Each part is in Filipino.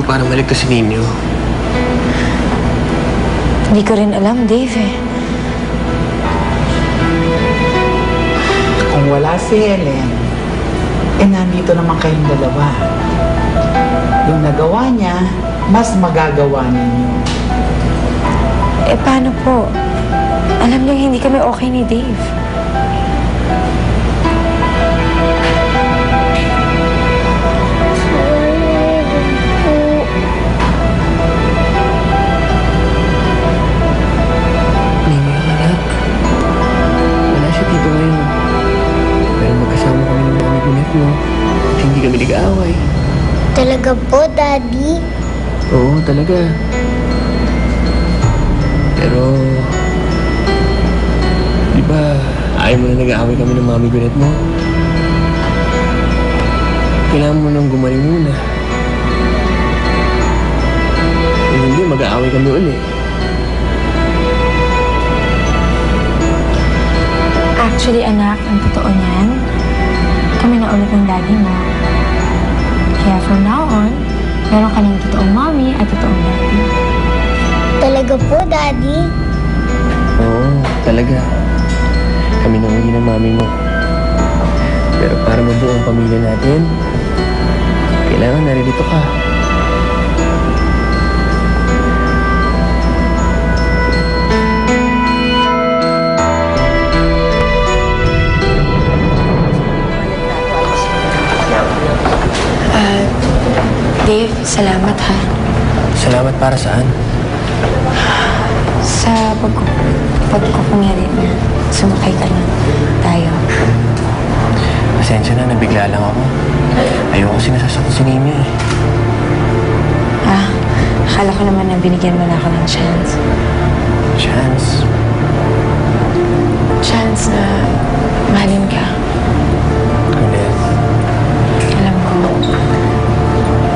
para maligtas si Nino? Hindi ko rin alam, Dave eh. Kung wala si Helen, nandito naman kayong dalawa. Yung nagawa niya, mas magagawa ninyo. Eh, paano po? Alam niyo, hindi kami okay ni Dave. Nino, anak. Wala siya dito ngayon. Pero magkasama kami ng mami Gwyneth mo. At hindi kami nag-aaway. Talaga po, Daddy? Oo, talaga. Pero, di ba, ayaw mo na nag-aaway kami ng mami Gwyneth mo? Kailangan mo nang gumaling muna. Kung hindi, mag-aaway kami ulit. Actually, anak, ang totoo niyan, kami na ulit ng daddy mo. Kaya from now on, meron ka ng totoong mommy at totoong daddy. Talaga po, Daddy? Oo, talaga. Kami na uli ng mami mo. Pero para mabuo ang pamilya natin, kailangan naririto ka. Dave, salamat ha. Salamat para saan? Sa pagkukungyari na sumakay ka na tayo. Pasensya na, nabigla lang ako. Ayoko sinasasaktan si Nino eh. Akala ko naman na binigyan mo na ako ng chance. Chance? Chance na mahalin ka. Gwyneth.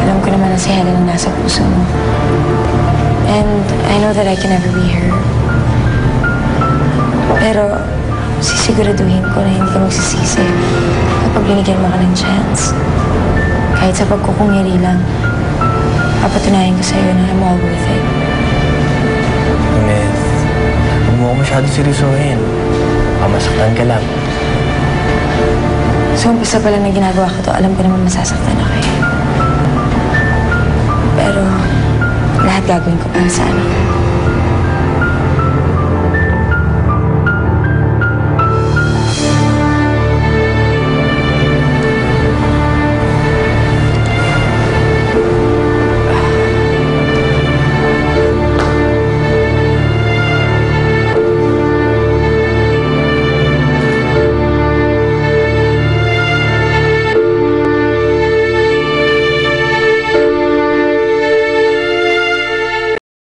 Alam ko naman na si Helen ang nasa puso mo. And I know that I can never be her. Pero sisiguraduhin ko na hindi ka magsisisi kapag binigyan mo ka ng chance. Kahit sa pagkukungyari lang, papatunayan ko sa'yo na I'm all worth it. Gwyneth, huwag mo ako masyado seryosohin. Masaktan ka lang. Sa umpisa pa lang na ginagawa ko to, alam ko naman masasaktan ako eh. Pero lahat gagawin ko para sa anak.